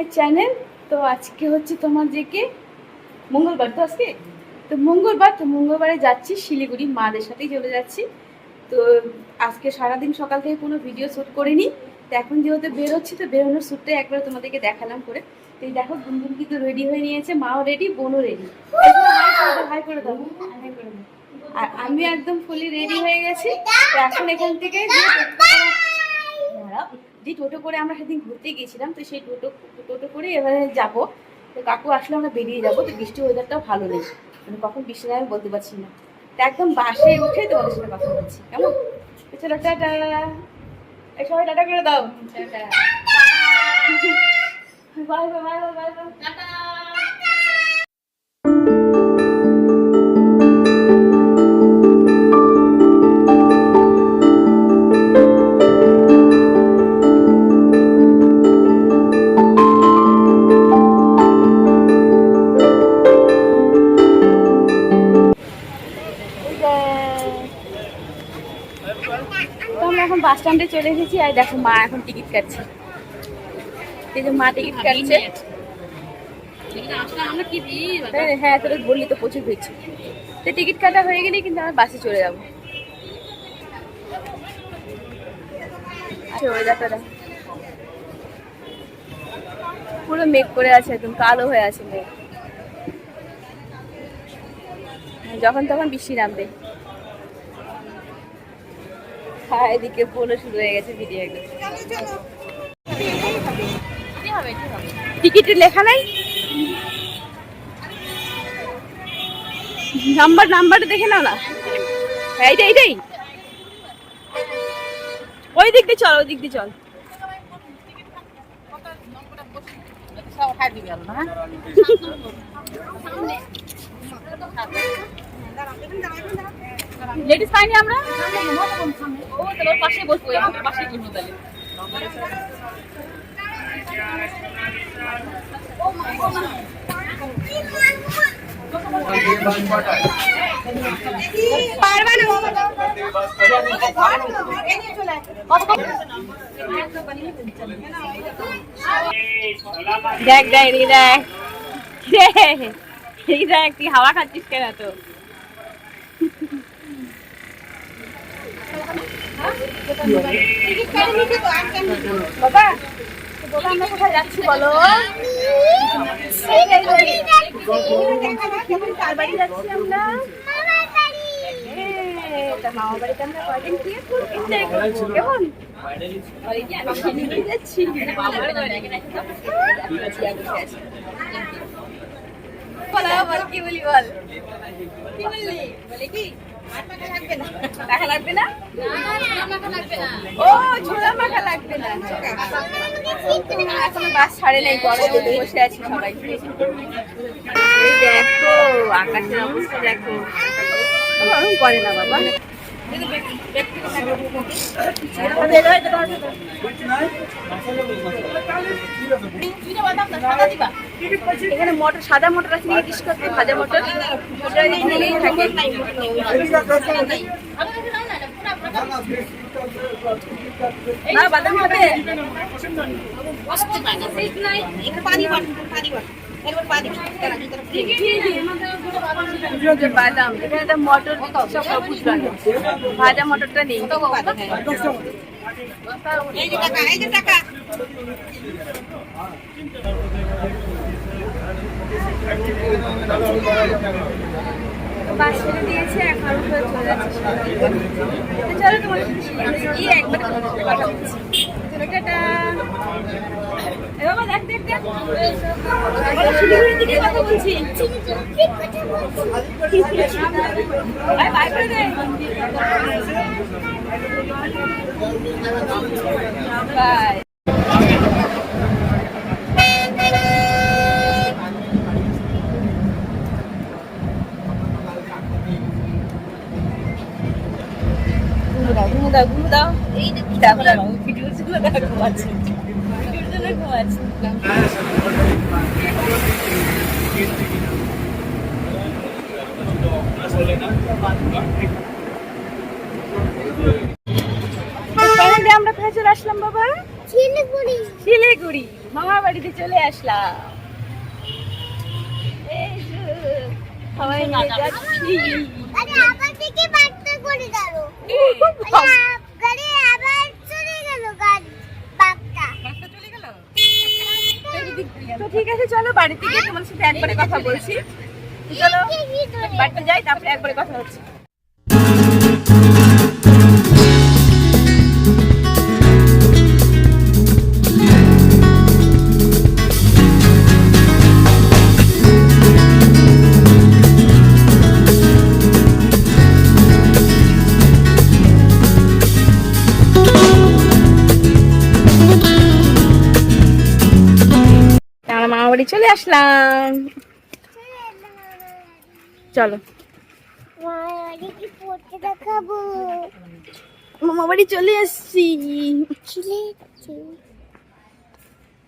My channel. তো আজকে হচ্ছে তোমাদেরকে মঙ্গলবার, তো আজকে তো মঙ্গলবারে যাচ্ছি শিলিগুড়ি, মাদের সাথেই চলে যাচ্ছি। তো আজকে সারাদিন সকাল থেকে কোনো ভিডিও শ্যুট করিনি। তো এখন যেহেতু বেরোচ্ছি, তো বেরোনোর শ্যুটটাই একবার তোমাদেরকে দেখালাম করে। তো এই দেখো গুনগুন কিন্তু রেডি হয়ে নিয়েছে, মাও রেডি, বোনও রেডি। হাই করে দাও, হাই করে দাও। আর আমি একদম ফুলি রেডি হয়ে গেছি। তো এখন এখান থেকে যে টোটো করে আমরা সেদিন ঘুরতে গিয়েছিলাম, তো সেই টোটো করে এবারে যাব। তো কাকু আসলে আমরা বেরিয়ে যাবো। তো বৃষ্টি ওয়েদারটাও ভালো নেই, মানে কখন বৃষ্টি নেই আমি বলতে পারছি না। তো একদম বাসে উঠে তোমাদের সাথে কথা বলছি, কেমন? তো চলো টাটা, এই সবাই টাটা করে দাও। Bye bye bye bye bye tata. এখন বাস স্ট্যান্ডে চলে এসেছি। আর দেখো মা এখন টিকিট কাটছে। এই যে মা টিকিট কাটছে। হ্যাঁ তোরা বললি তো প্রচুর ভিড় ছিল। তো টিকিট কাটা হয়ে গেলেই কিন্তু আমরা বাসে চলে যাবো। আচ্ছা ওয়েদারটা দেখো, পুরো মেঘ করে আছে, একদম কালো হয়ে আছে মেঘ। যখন তখন বৃষ্টি নামবে। হ্যাঁ এদিকে ফোনও শুরু হয়ে গেছে ভিডিও। একদম টিকিটের লেখা নাই, নাম্বারটা দেখে নাও না। এইটাই ওই দিক দিয়ে চল, ওই দিক দিয়ে চল। লেডিস পাইনি আমরা, ও তাহলে পাশে বসবো, পাশে বসবো তাহলে। দেখ দেখ দেখ তুই হাওয়া খাচ্ছিস কেন? তো বাবা আমরা কোথায় যাচ্ছি বলো? কার বাড়ি যাচ্ছি আমরা? মামা বাড়িতে আমরা কয়দিন কি কেমন যাচ্ছি। বল কি বলি, বল কি বললি? বলে কি টাকা লাগবে না? ও ছোলা মাখা লাগবে না। এখন বাস ছাড়ে নাই, গরমে বসে আছি সবাই। এই দেখো আকাশের অবস্থা দেখো, গরম করে না বাবা। এখানে মটর, সাদা মটর আছে, নিয়ে ডিশ করতে ভাজা মটর, ওটা নিলেই থাকে। না বাদাম খাবে? বাদাম এখানে মটর সব সবুজ রঙের, ভাজা মটরটা নেই। বাস ছেড়ে দিয়েছে, এখন চলে যাচ্ছে। চলো তোমার গিয়ে একবার কথা বলছি। চলো টাটা। বাবা দেখ শিলিগুড়ির দিকে কথা বলছি। বাই করে দে। বাই। ঘুমো দাও। এই দেখো না ভিডিওস গুলো দেখো, ঘুমাচ্ছে, ভিডিওর জন্য ঘুমাচ্ছে। আমরা কোথায় চলে আসলাম বাবা? শিলিগুড়ি। শিলিগুড়ি মামা বাড়িতে চলে আসলাম। এই যে, সবাই মিলে যাচ্ছি। আরে আবার থেকে বাট্টা করে গেল। গাড়ি আবার চলে গেল গাড়ি বাট্টা। চলে গেল। তো ঠিক আছে চলো বাড়িতে গিয়ে তোমার সাথে একবারে কথা বলছি। তো চলো বাড়িতে যাই, তারপরে একবারে কথা হচ্ছে। আমরা মামা বাড়ি চলে আসলাম, চলো মামাকে কি পড়তে দেখাবো। মামা বাড়ি চলে আসছি।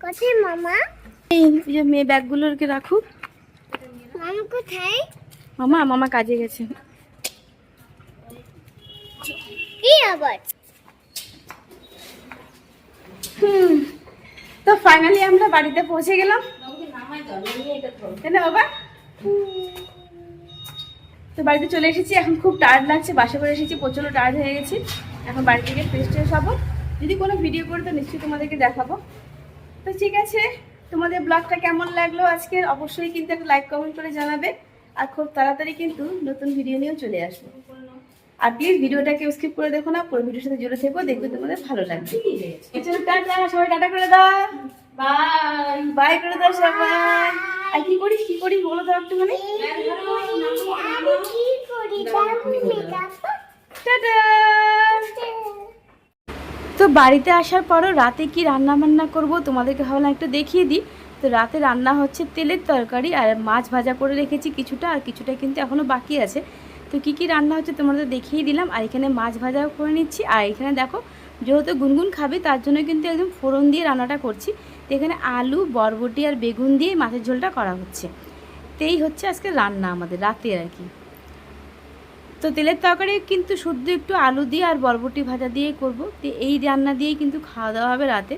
কোথায় মামা? এই যে মেয়ে ব্যাগগুলোকে রাখুক। মামা কোথায়? মামা কাজে গেছে। কি আবার? তো ফাইনালি আমরা বাড়িতে পৌঁছে গেলাম। তাই না বাবা? তো বাড়িতে চলে এসেছি, এখন খুব টায়ার্ড লাগছে, বাসা করে এসেছি, প্রচন্ড টায়ার্ড হয়ে গেছি। এখন বাড়ি থেকে ফ্রেশ ট্রেশ হবো, যদি কোনো ভিডিও করে তো নিশ্চয়ই তোমাদেরকে দেখাবো। তো ঠিক আছে, তোমাদের ব্লগটা কেমন লাগলো আজকে অবশ্যই কিন্তু একটা লাইক কমেন্ট করে জানাবে। আর খুব তাড়াতাড়ি কিন্তু নতুন ভিডিও নিয়েও চলে আসবো। আর প্লিজ ভিডিওটাকে স্কিপ করে দেখো না, পুরো ভিডিওর সাথে জুড়ে থেকো, দেখবে তোমাদের ভালো লাগবে। চলো টাটা, সবাই টাটা করে দাও, বাই বাই করে দাও সবাই। আর কি করিস বলো তো একটুখানি। আমি কি করি? টাটা। তো বাড়িতে আসার পরও রাতে কি রান্না বান্না করবো তোমাদেরকে ভাবলাম একটু দেখিয়ে দিই। তো রাতে রান্না হচ্ছে তেলের তরকারি আর মাছ ভাজা করে রেখেছি কিছুটা, আর কিছুটা কিন্তু এখনও বাকি আছে। তো কী রান্না হচ্ছে তোমাদের দেখিয়ে দিলাম। আর এখানে মাছ ভাজাও করে নিচ্ছি। আর এখানে দেখো যেহেতু গুনগুন খাবে তার জন্য কিন্তু একদম ফোড়ন দিয়ে রান্নাটা করছি। তো এখানে আলু বরবটি আর বেগুন দিয়ে মাছের ঝোলটা করা হচ্ছে। তো এই হচ্ছে আজকে রান্না আমাদের রাতে আর কি। তো তেলের তরকারি কিন্তু শুদ্ধ একটু আলু দিয়ে আর বরবটি ভাজা দিয়ে করব। তো এই রান্না দিয়েই কিন্তু খাওয়া দাওয়া হবে রাতে।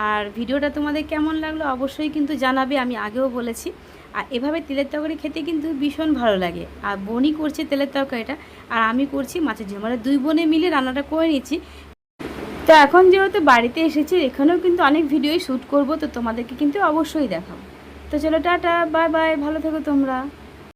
আর ভিডিওটা তোমাদের কেমন লাগলো অবশ্যই কিন্তু জানাবে, আমি আগেও বলেছি। আর এভাবে তেলের তরকারি খেতে কিন্তু ভীষণ ভালো লাগে। আর বোনই করছে তেলের তরকারিটা, আর আমি করছি মাছের ঝোল, মানে দুই বোনে মিলে রান্নাটা করে নিচ্ছি। তো এখন যেহেতু বাড়িতে এসেছি, এখানেও কিন্তু অনেক ভিডিওই শ্যুট করব, তো তোমাদেরকে কিন্তু অবশ্যই দেখাবো। তো চলো টাটা, বাই বাই, ভালো থেকো তোমরা।